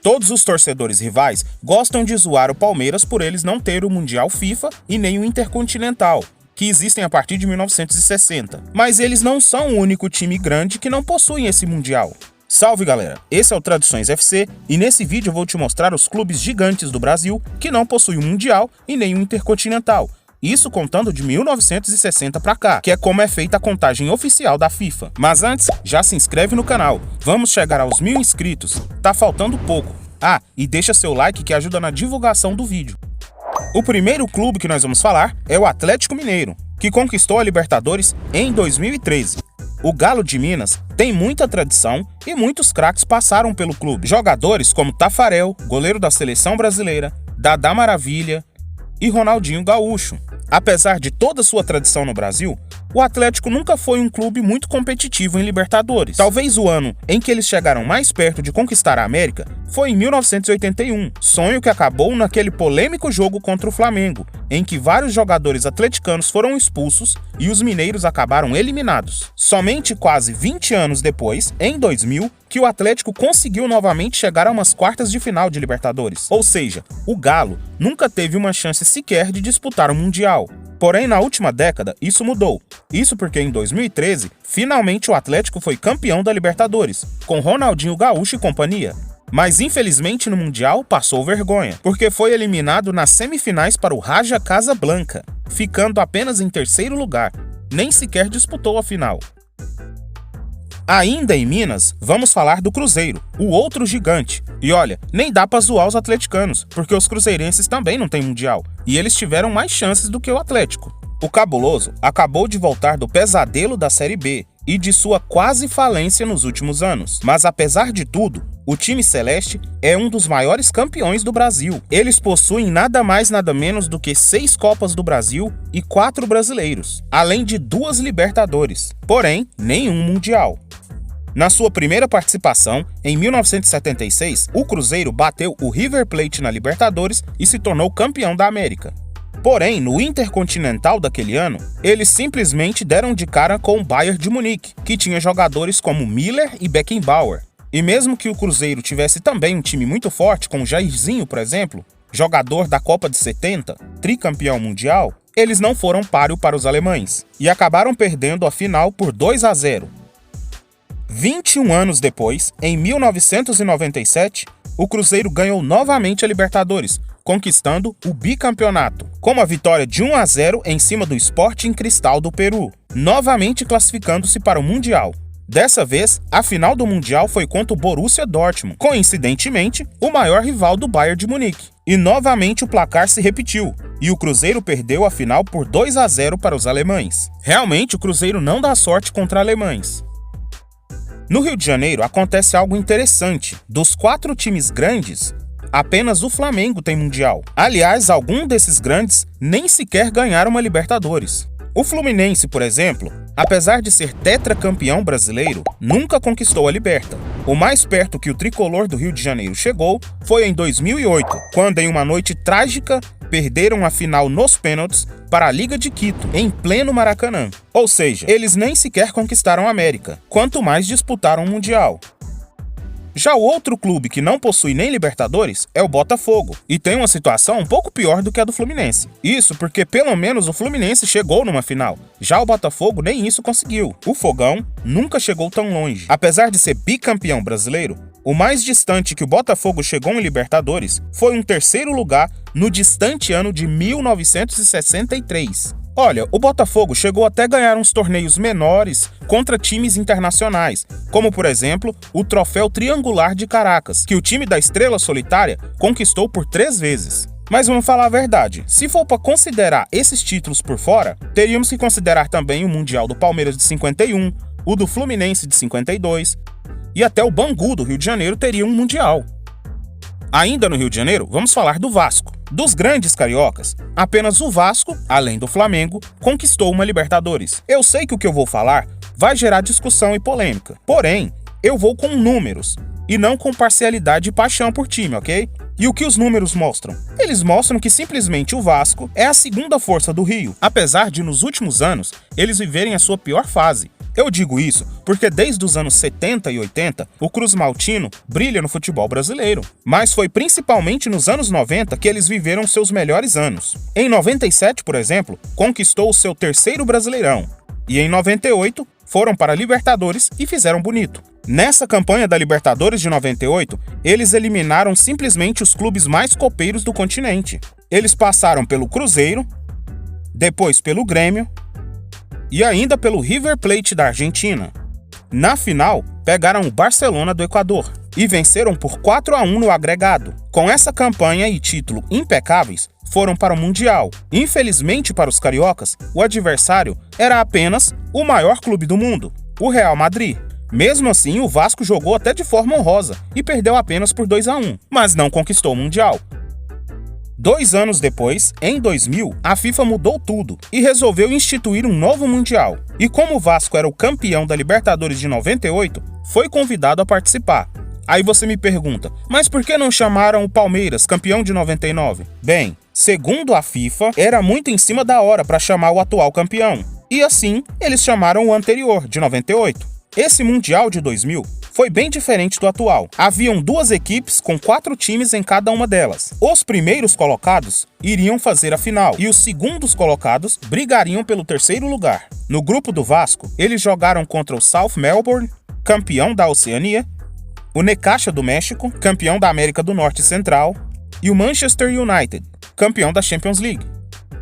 Todos os torcedores rivais gostam de zoar o Palmeiras por eles não ter o Mundial FIFA e nem o Intercontinental, que existem a partir de 1960. Mas eles não são o único time grande que não possui esse Mundial. Salve galera, esse é o Tradições FC e nesse vídeo eu vou te mostrar os clubes gigantes do Brasil que não possuem o Mundial e nem o Intercontinental. Isso contando de 1960 pra cá, que é como é feita a contagem oficial da FIFA. Mas antes, já se inscreve no canal. Vamos chegar aos 1000 inscritos. Tá faltando pouco. Ah, e deixa seu like que ajuda na divulgação do vídeo. O primeiro clube que nós vamos falar é o Atlético Mineiro, que conquistou a Libertadores em 2013. O Galo de Minas tem muita tradição e muitos craques passaram pelo clube. Jogadores como Tafarel, goleiro da seleção brasileira, Dadá Maravilha e Ronaldinho Gaúcho. Apesar de toda sua tradição no Brasil, o Atlético nunca foi um clube muito competitivo em Libertadores. Talvez o ano em que eles chegaram mais perto de conquistar a América foi em 1981, sonho que acabou naquele polêmico jogo contra o Flamengo, em que vários jogadores atleticanos foram expulsos e os mineiros acabaram eliminados. Somente quase 20 anos depois, em 2000, que o Atlético conseguiu novamente chegar a umas quartas de final de Libertadores. Ou seja, o Galo nunca teve uma chance sequer de disputar o Mundial. Porém, na última década, isso mudou. Isso porque em 2013, finalmente o Atlético foi campeão da Libertadores, com Ronaldinho Gaúcho e companhia. Mas infelizmente no Mundial passou vergonha, porque foi eliminado nas semifinais para o Raja Casablanca, ficando apenas em terceiro lugar, nem sequer disputou a final. Ainda em Minas, vamos falar do Cruzeiro, o outro gigante. E olha, nem dá pra zoar os atleticanos, porque os cruzeirenses também não têm Mundial, e eles tiveram mais chances do que o Atlético. O Cabuloso acabou de voltar do pesadelo da Série B e de sua quase falência nos últimos anos. Mas apesar de tudo, o time celeste é um dos maiores campeões do Brasil. Eles possuem nada mais nada menos do que 6 Copas do Brasil e 4 brasileiros, além de 2 Libertadores, porém nenhum Mundial. Na sua primeira participação, em 1976, o Cruzeiro bateu o River Plate na Libertadores e se tornou campeão da América. Porém, no Intercontinental daquele ano, eles simplesmente deram de cara com o Bayern de Munique, que tinha jogadores como Miller e Beckenbauer. E mesmo que o Cruzeiro tivesse também um time muito forte, como Jairzinho, por exemplo, jogador da Copa de 70, tricampeão mundial, eles não foram páreo para os alemães e acabaram perdendo a final por 2-0. 21 anos depois, em 1997, o Cruzeiro ganhou novamente a Libertadores, conquistando o bicampeonato, com uma vitória de 1-0 em cima do Sporting Cristal do Peru, novamente classificando-se para o Mundial. Dessa vez, a final do Mundial foi contra o Borussia Dortmund, coincidentemente, o maior rival do Bayern de Munique. E novamente o placar se repetiu, e o Cruzeiro perdeu a final por 2-0 para os alemães. Realmente, o Cruzeiro não dá sorte contra alemães. No Rio de Janeiro acontece algo interessante. Dos 4 times grandes, apenas o Flamengo tem Mundial. Aliás, alguns desses grandes nem sequer ganharam uma Libertadores. O Fluminense, por exemplo, apesar de ser tetracampeão brasileiro, nunca conquistou a Liberta. O mais perto que o tricolor do Rio de Janeiro chegou foi em 2008, quando em uma noite trágica perderam a final nos pênaltis para a Liga de Quito, em pleno Maracanã. Ou seja, eles nem sequer conquistaram a América, quanto mais disputaram o Mundial. Já o outro clube que não possui nem Libertadores é o Botafogo, e tem uma situação um pouco pior do que a do Fluminense. Isso porque pelo menos o Fluminense chegou numa final, já o Botafogo nem isso conseguiu. O Fogão nunca chegou tão longe. Apesar de ser bicampeão brasileiro, o mais distante que o Botafogo chegou em Libertadores foi um terceiro lugar no distante ano de 1963. Olha, o Botafogo chegou até a ganhar uns torneios menores contra times internacionais, como por exemplo o Troféu Triangular de Caracas, que o time da Estrela Solitária conquistou por 3 vezes. Mas vamos falar a verdade, se for para considerar esses títulos por fora, teríamos que considerar também o Mundial do Palmeiras de 51, o do Fluminense de 52, e até o Bangu do Rio de Janeiro teria um Mundial. Ainda no Rio de Janeiro, vamos falar do Vasco. Dos grandes cariocas, apenas o Vasco, além do Flamengo, conquistou uma Libertadores. Eu sei que o que eu vou falar vai gerar discussão e polêmica, porém, eu vou com números e não com parcialidade e paixão por time, ok? E o que os números mostram? Eles mostram que simplesmente o Vasco é a segunda força do Rio, apesar de nos últimos anos eles viverem a sua pior fase, Eu digo isso porque desde os anos 70 e 80, o Cruz Maltino brilha no futebol brasileiro. Mas foi principalmente nos anos 90 que eles viveram seus melhores anos. Em 97, por exemplo, conquistou o seu terceiro Brasileirão. E em 98, foram para a Libertadores e fizeram bonito. Nessa campanha da Libertadores de 98, eles eliminaram simplesmente os clubes mais copeiros do continente. Eles passaram pelo Cruzeiro, depois pelo Grêmio e ainda pelo River Plate da Argentina. Na final, pegaram o Barcelona do Equador e venceram por 4-1 no agregado. Com essa campanha e título impecáveis, foram para o Mundial. Infelizmente para os cariocas, o adversário era apenas o maior clube do mundo, o Real Madrid. Mesmo assim, o Vasco jogou até de forma honrosa e perdeu apenas por 2-1, mas não conquistou o Mundial. 2 anos depois, em 2000, a FIFA mudou tudo e resolveu instituir um novo Mundial. E como o Vasco era o campeão da Libertadores de 98, foi convidado a participar. Aí você me pergunta, mas por que não chamaram o Palmeiras, campeão de 99? Bem, segundo a FIFA, era muito em cima da hora para chamar o atual campeão. E assim, eles chamaram o anterior, de 98. Esse Mundial de 2000 foi bem diferente do atual. Haviam 2 equipes com 4 times em cada uma delas. Os primeiros colocados iriam fazer a final e os segundos colocados brigariam pelo terceiro lugar. No grupo do Vasco, eles jogaram contra o South Melbourne, campeão da Oceania, o Necaxa do México, campeão da América do Norte e Central, e o Manchester United, campeão da Champions League.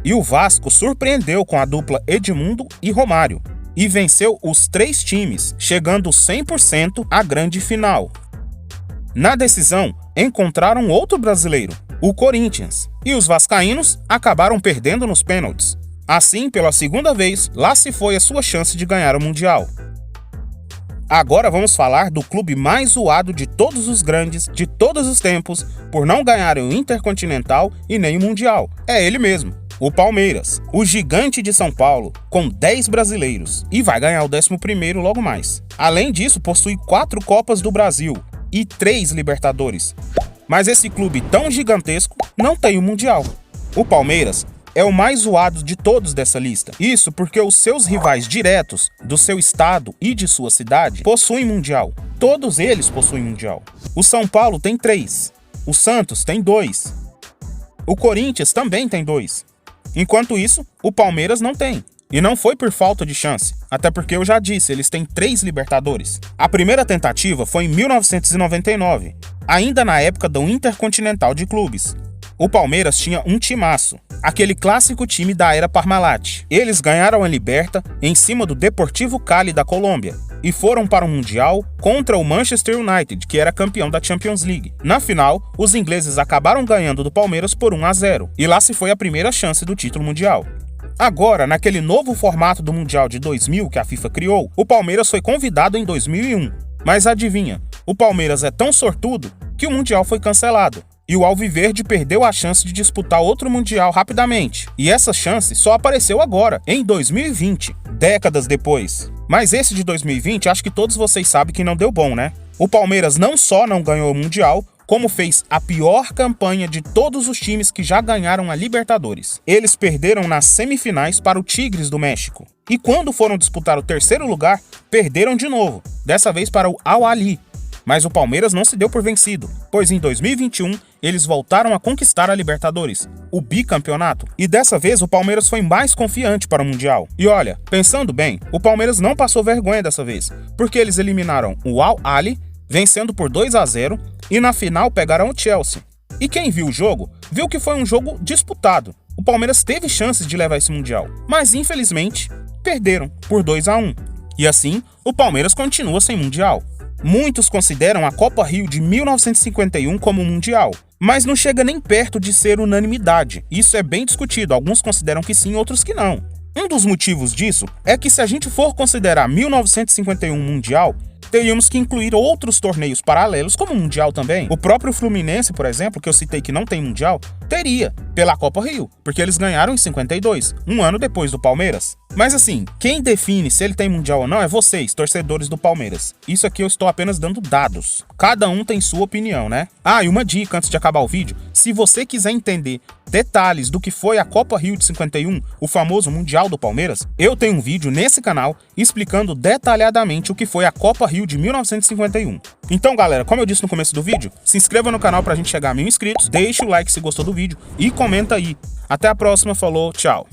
E o Vasco surpreendeu com a dupla Edmundo e Romário, e venceu os 3 times, chegando 100% à grande final. Na decisão, encontraram outro brasileiro, o Corinthians, e os vascaínos acabaram perdendo nos pênaltis. Assim, pela segunda vez, lá se foi a sua chance de ganhar o Mundial. Agora vamos falar do clube mais zoado de todos os grandes, de todos os tempos, por não ganhar o Intercontinental e nem o Mundial. É ele mesmo. O Palmeiras, o gigante de São Paulo, com 10 brasileiros, e vai ganhar o 11º logo mais. Além disso, possui 4 Copas do Brasil e 3 Libertadores. Mas esse clube tão gigantesco não tem o Mundial. O Palmeiras é o mais zoado de todos dessa lista. Isso porque os seus rivais diretos do seu estado e de sua cidade possuem Mundial. Todos eles possuem Mundial. O São Paulo tem 3. O Santos tem 2. O Corinthians também tem 2. Enquanto isso, o Palmeiras não tem. E não foi por falta de chance, até porque eu já disse, eles têm 3 Libertadores. A primeira tentativa foi em 1999, ainda na época do Intercontinental de Clubes. O Palmeiras tinha um timaço, aquele clássico time da era Parmalat. Eles ganharam a Liberta em cima do Deportivo Cali da Colômbia e foram para o Mundial contra o Manchester United, que era campeão da Champions League. Na final, os ingleses acabaram ganhando do Palmeiras por 1-0, e lá se foi a primeira chance do título mundial. Agora, naquele novo formato do Mundial de 2000 que a FIFA criou, o Palmeiras foi convidado em 2001. Mas adivinha, o Palmeiras é tão sortudo que o Mundial foi cancelado. E o Alviverde perdeu a chance de disputar outro Mundial rapidamente. E essa chance só apareceu agora, em 2020, décadas depois. Mas esse de 2020, acho que todos vocês sabem que não deu bom, né? O Palmeiras não só não ganhou o Mundial, como fez a pior campanha de todos os times que já ganharam a Libertadores. Eles perderam nas semifinais para o Tigres do México. E quando foram disputar o terceiro lugar, perderam de novo, dessa vez para o Al-Ahly. Mas o Palmeiras não se deu por vencido, pois em 2021 eles voltaram a conquistar a Libertadores, o bicampeonato, e dessa vez o Palmeiras foi mais confiante para o Mundial. E olha, pensando bem, o Palmeiras não passou vergonha dessa vez, porque eles eliminaram o Al-Ahly, vencendo por 2-0, e na final pegaram o Chelsea. E quem viu o jogo, viu que foi um jogo disputado. O Palmeiras teve chances de levar esse Mundial, mas infelizmente perderam por 2-1. E assim, o Palmeiras continua sem Mundial. Muitos consideram a Copa Rio de 1951 como mundial, mas não chega nem perto de ser unanimidade. Isso é bem discutido, alguns consideram que sim, outros que não. Um dos motivos disso é que se a gente for considerar 1951 mundial, teríamos que incluir outros torneios paralelos como o Mundial também. O próprio Fluminense, por exemplo, que eu citei que não tem Mundial, teria pela Copa Rio, porque eles ganharam em 52, um ano depois do Palmeiras. Mas assim, quem define se ele tem mundial ou não é vocês, torcedores do Palmeiras. Isso aqui eu estou apenas dando dados. Cada um tem sua opinião, né? Ah, e uma dica antes de acabar o vídeo, se você quiser entender detalhes do que foi a Copa Rio de 51, o famoso Mundial do Palmeiras, eu tenho um vídeo nesse canal explicando detalhadamente o que foi a Copa Rio de 1951. Então galera, como eu disse no começo do vídeo, se inscreva no canal pra gente chegar a 1000 inscritos, deixe o like se gostou do vídeo e comenta aí. Até a próxima, falou, tchau!